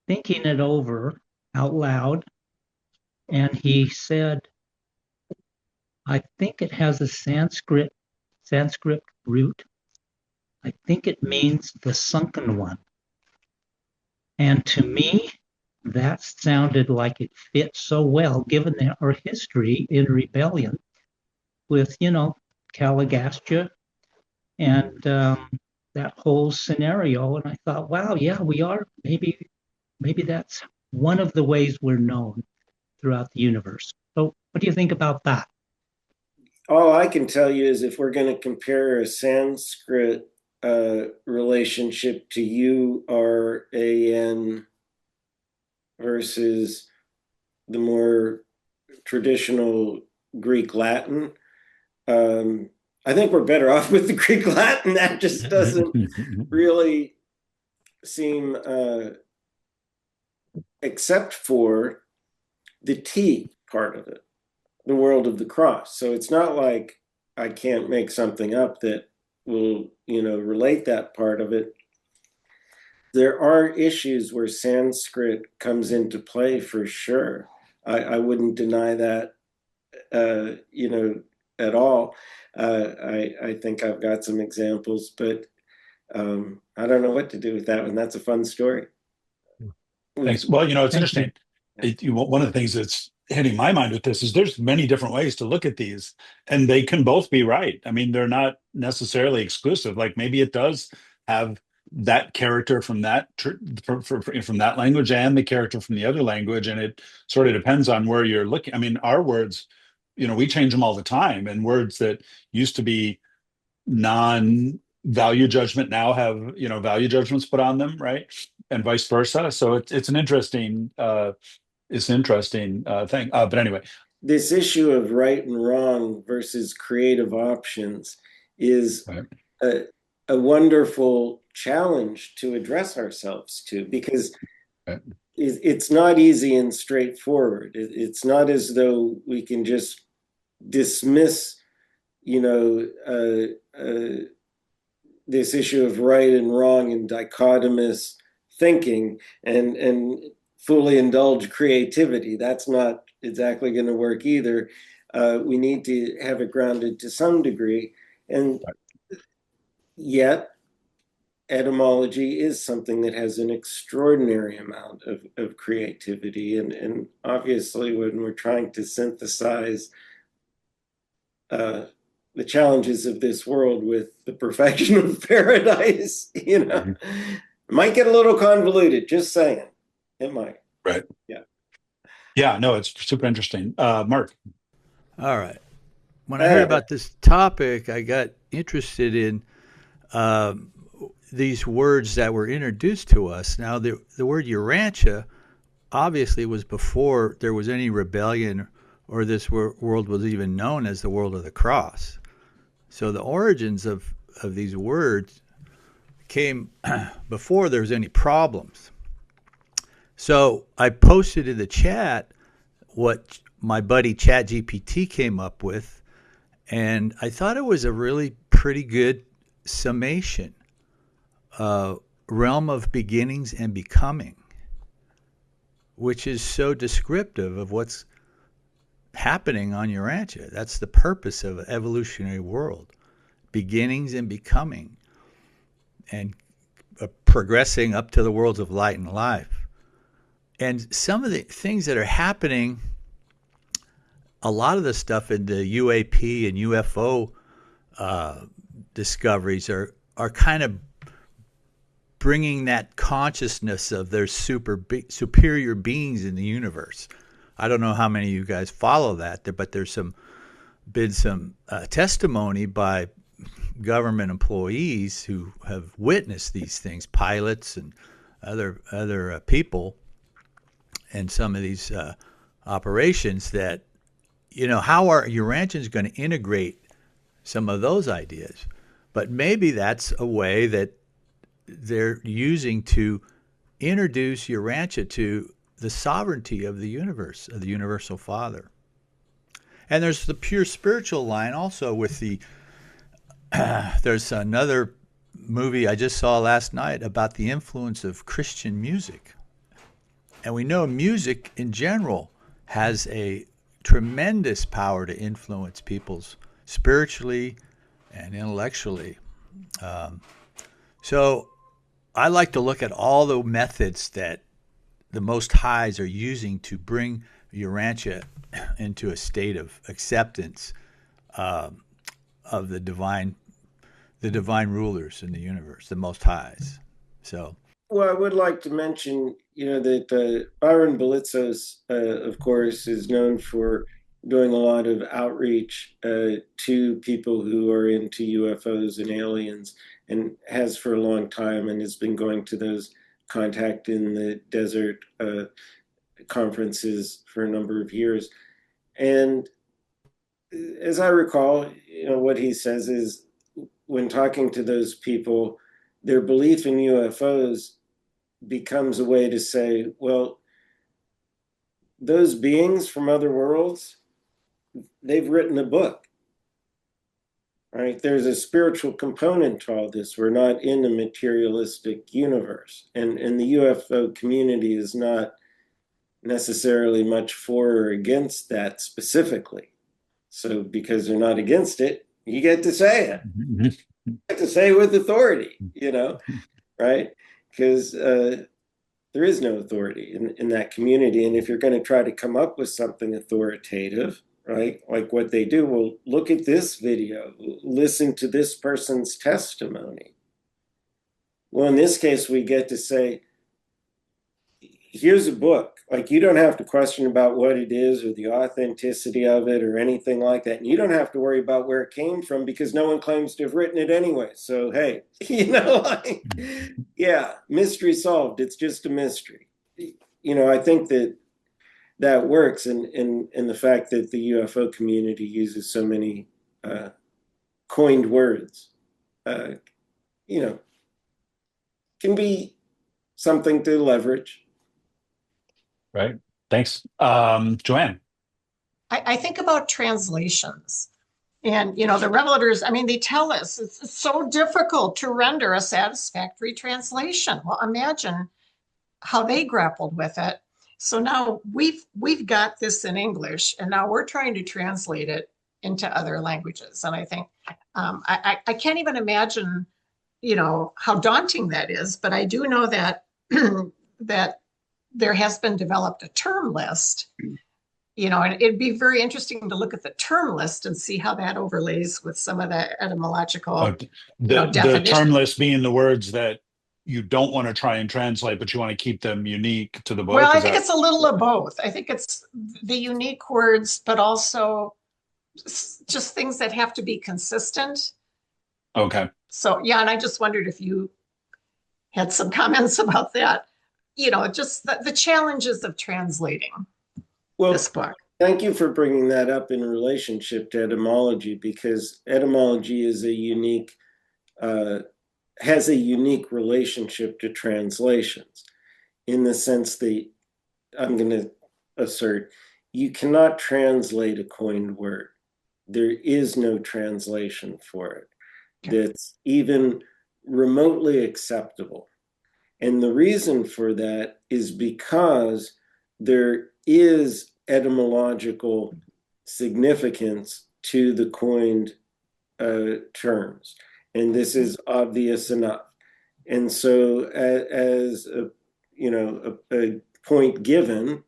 thinking it over out loud. And he said, I think it has a Sanskrit root. I think it means the sunken one. And to me, that sounded like it fit so well, given our history in rebellion with, Caligastia and that whole scenario. And I thought, wow, yeah, we are. Maybe that's one of the ways we're known throughout the universe. So what do you think about that? All I can tell you is if we're going to compare a Sanskrit relationship to URAN versus the more traditional Greek Latin, I think we're better off with the Greek Latin. That just doesn't really seem, except for the T part of it, the world of the cross. So it's not like I can't make something up that will, relate that part of it. There are issues where Sanskrit comes into play for sure. I wouldn't deny that, at all. I think I've got some examples, but I don't know what to do with that one. That's a fun story. Thanks. Well, it's interesting. One of the things that's hitting my mind with this is there's many different ways to look at these, and they can both be right. I mean, they're not necessarily exclusive. Like maybe it does have that character from that from that language and the character from the other language, and it sort of depends on where you're looking. I mean, our words, we change them all the time, and words that used to be non-value judgment now have value judgments put on them, right? And vice versa. So it's an interesting thing. But anyway, this issue of right and wrong versus creative options is right. a wonderful challenge to address ourselves to, because right. It's not easy and straightforward. It's not as though we can just dismiss, this issue of right and wrong and dichotomous thinking and fully indulge creativity. That's not exactly going to work either. We need to have it grounded to some degree. And yet, etymology is something that has an extraordinary amount of creativity. And obviously, when we're trying to synthesize the challenges of this world with the perfection of paradise, It might get a little convoluted, just saying. It might. Right. Yeah. Yeah, no, it's super interesting. Mark. All right. When I heard about this topic, I got interested in these words that were introduced to us. Now, the word Urantia obviously was before there was any rebellion or this world was even known as the world of the cross. So the origins of these words came before there was any problems. So I posted in the chat what my buddy ChatGPT came up with, and I thought it was a really pretty good summation. Realm of beginnings and becoming, which is so descriptive of what's happening on Urantia. That's the purpose of an evolutionary world. Beginnings and becoming, and progressing up to the worlds of light and life. And some of the things that are happening, a lot of the stuff in the UAP and UFO discoveries are kind of bringing that consciousness of their superior beings in the universe. I don't know how many of you guys follow that, but there's been some testimony by government employees who have witnessed these things, pilots and other people, and some of these operations that, how are Urantians going to integrate some of those ideas? But maybe that's a way that they're using to introduce Urantia to the sovereignty of the universe, of the Universal Father. And there's the pure spiritual line also with there's another movie I just saw last night about the influence of Christian music. And we know music in general has a tremendous power to influence people's spiritually and intellectually. So I like to look at all the methods that the Most Highs are using to bring Urantia into a state of acceptance of the divine rulers in the universe, the Most Highs. So, well, I would like to mention, that Byron Belitzos, of course, is known for doing a lot of outreach to people who are into UFOs and aliens, and has for a long time, and has been going to those Contact in the Desert conferences for a number of years. And as I recall, what he says is, when talking to those people, their belief in UFOs becomes a way to say, well, those beings from other worlds, they've written a book, right? There's a spiritual component to all this. We're not in a materialistic universe. And the UFO community is not necessarily much for or against that specifically. So because they're not against it, you get to say it. You get to say it with authority, right? Because there is no authority in that community. And if you're going to try to come up with something authoritative, right, like what they do, well, look at this video, listen to this person's testimony. Well, in this case, we get to say, here's a book. Like, you don't have to question about what it is or the authenticity of it or anything like that. And you don't have to worry about where it came from because no one claims to have written it anyway. So, hey, yeah, mystery solved. It's just a mystery. I think that works. And the fact that the UFO community uses so many coined words, can be something to leverage. Right. Thanks. Joanne. I think about translations. And, the revelators, they tell us it's so difficult to render a satisfactory translation. Well, imagine how they grappled with it. So now we've got this in English, and now we're trying to translate it into other languages. And I think I can't even imagine, how daunting that is. But I do know that that there has been developed a term list, and it'd be very interesting to look at the term list and see how that overlays with some of the etymological The term list being the words that you don't want to try and translate, but you want to keep them unique to the book? Well, I think it's a little of both. I think it's the unique words, but also just things that have to be consistent. Okay. So, yeah, and I just wondered if you had some comments about that. Just the challenges of translating this book. Thank you for bringing that up in relationship to etymology, because etymology is has a unique relationship to translations, in the sense that I'm going to assert you cannot translate a coined word. There is no translation for it that's even remotely acceptable. And the reason for that is because there is etymological significance to the coined terms. And this is obvious enough. And so as a point given,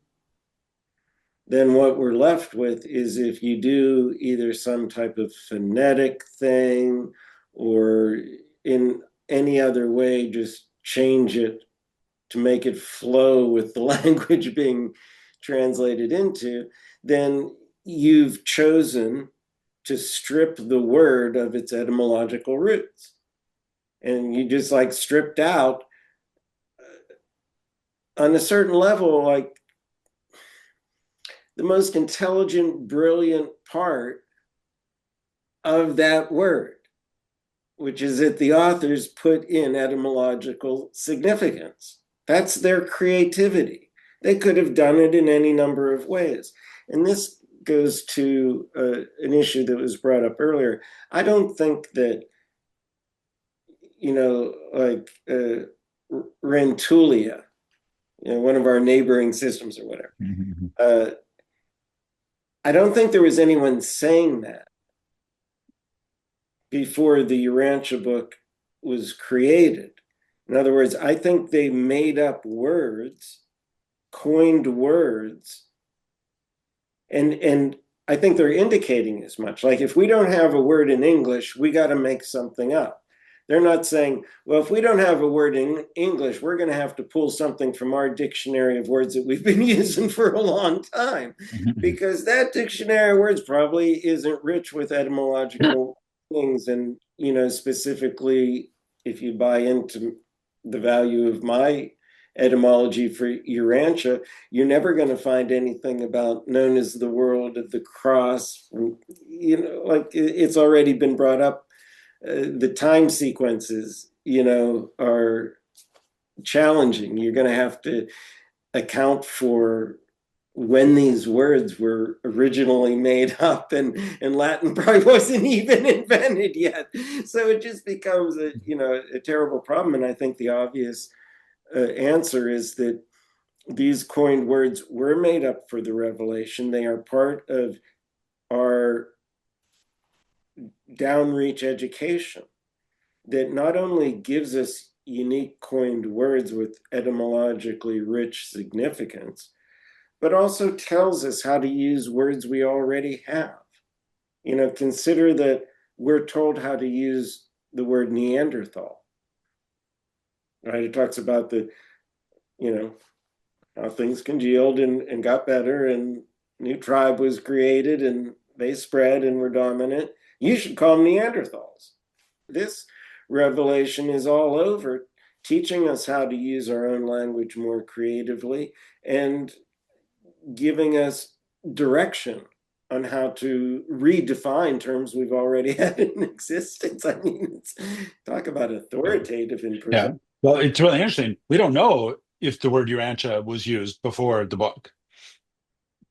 then what we're left with is, if you do either some type of phonetic thing or in any other way, just change it to make it flow with the language being translated into, then you've chosen to strip the word of its etymological roots. And you just stripped out on a certain level, the most intelligent, brilliant part of that word, which is that the authors put in etymological significance. That's their creativity. They could have done it in any number of ways. And this goes to an issue that was brought up earlier. I don't think that, Rentulia, one of our neighboring systems or whatever, I don't think there was anyone saying that before the Urantia book was created. In other words, I think they made up words, coined words, and I think they're indicating as much. Like, if we don't have a word in English, we got to make something up. They're not saying, well, if we don't have a word in English, we're going to have to pull something from our dictionary of words that we've been using for a long time, because that dictionary of words probably isn't rich with etymological things. And, specifically, if you buy into the value of my etymology for Urantia, you're never going to find anything about known as the world of the cross. It's already been brought up. The time sequences, are challenging. You're going to have to account for when these words were originally made up, and Latin probably wasn't even invented yet. So it just becomes a terrible problem. And I think the obvious answer is that these coined words were made up for the revelation. They are part of our downreach education that not only gives us unique coined words with etymologically rich significance, but also tells us how to use words we already have. Consider that we're told how to use the word Neanderthal, right? It talks about how things congealed and got better, and new tribe was created, and they spread and were dominant. You should call them Neanderthals. This revelation is all over, teaching us how to use our own language more creatively and giving us direction on how to redefine terms we've already had in existence. I mean, talk about authoritative improvement. Yeah. Well, it's really interesting. We don't know if the word Urantia was used before the book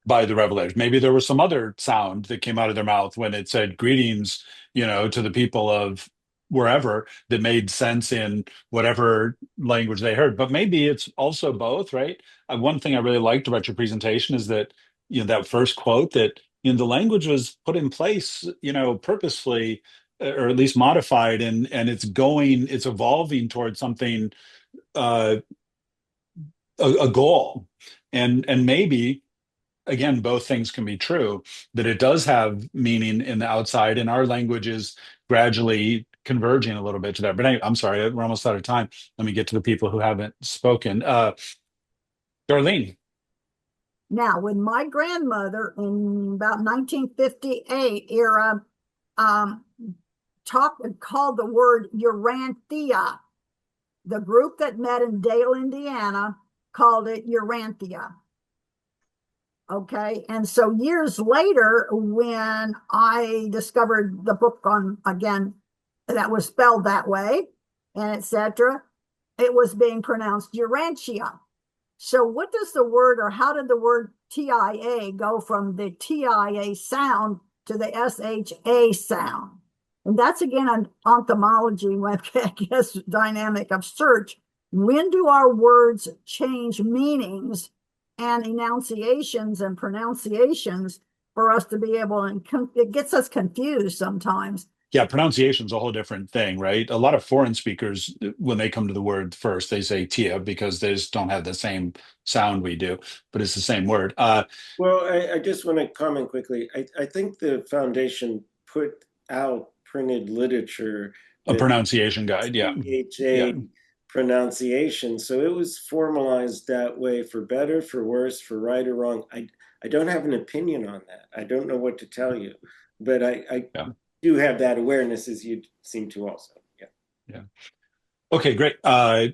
by the revelation. Maybe there was some other sound that came out of their mouth when it said greetings, to the people of wherever, that made sense in whatever language they heard. But maybe it's also both, right? One thing I really liked about your presentation is that, that first quote, that the language was put in place, purposefully, or at least modified, and it's evolving towards something, a goal. And maybe, again, both things can be true, that it does have meaning in the outside, and our language is gradually converging a little bit to that. But anyway, I'm sorry, we're almost out of time. Let me get to the people who haven't spoken. Darlene. Now, when my grandmother in about 1958 era called the word Urantia, the group that met in Dale, Indiana, called it Urantia. Okay, and so years later, when I discovered the book on, again, that was spelled that way, and etc., it was being pronounced Urantia. So what does the word, or how did the word TIA go from the TIA sound to the SHA sound? And that's again an entomology, I guess, dynamic of search. When do our words change meanings and enunciations and pronunciations for us to be able, and it gets us confused sometimes. Yeah, pronunciation is a whole different thing, right? A lot of foreign speakers, when they come to the word first, they say tia because they just don't have the same sound we do, but it's the same word. Well, I just want to comment quickly. I think the foundation put out printed literature, A pronunciation guide, yeah. CHA pronunciation. So it was formalized that way, for better, for worse, for right or wrong. I don't have an opinion on that. I don't know what to tell you, but I do have that awareness, as you seem to also. Yeah. Okay, great.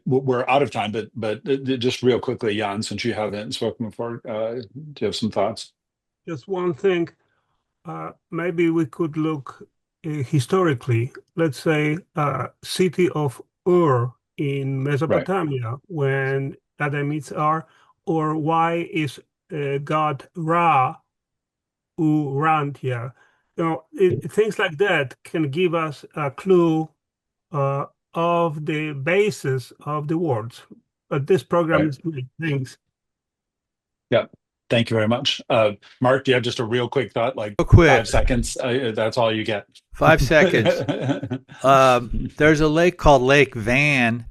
We're out of time, but just real quickly, Jan, since you haven't spoken before, do you have some thoughts? Just one thing. Maybe we could look historically. Let's say city of Ur in Mesopotamia, when Adamites are, or why is God Ra Urantia? Things like that can give us a clue of the basis of the words. But this program is great. Thanks. Yeah. Thank you very much. Mark, do you have just a real quick thought, like Real quick. 5 seconds? That's all you get. 5 seconds. There's a lake called Lake Van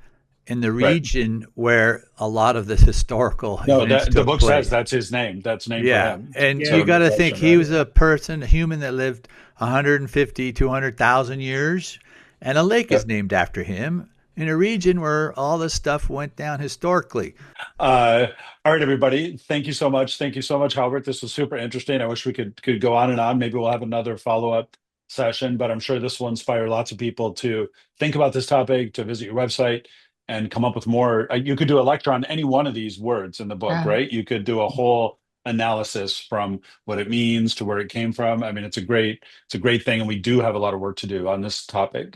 in the region where a lot of this historical events the book place. says that's his name. That's named for him. And you got to think he was a human that lived 150, 200,000 years, and a lake is named after him in a region where all this stuff went down historically. All right, everybody. Thank you so much. Thank you so much, Halbert. This was super interesting. I wish we could go on and on. Maybe we'll have another follow-up session, but I'm sure this will inspire lots of people to think about this topic, to visit your website and come up with more. You could do a lecture on any one of these words in the book, right? You could do a whole analysis from what it means to where it came from. I mean, it's a great thing, and we do have a lot of work to do on this topic.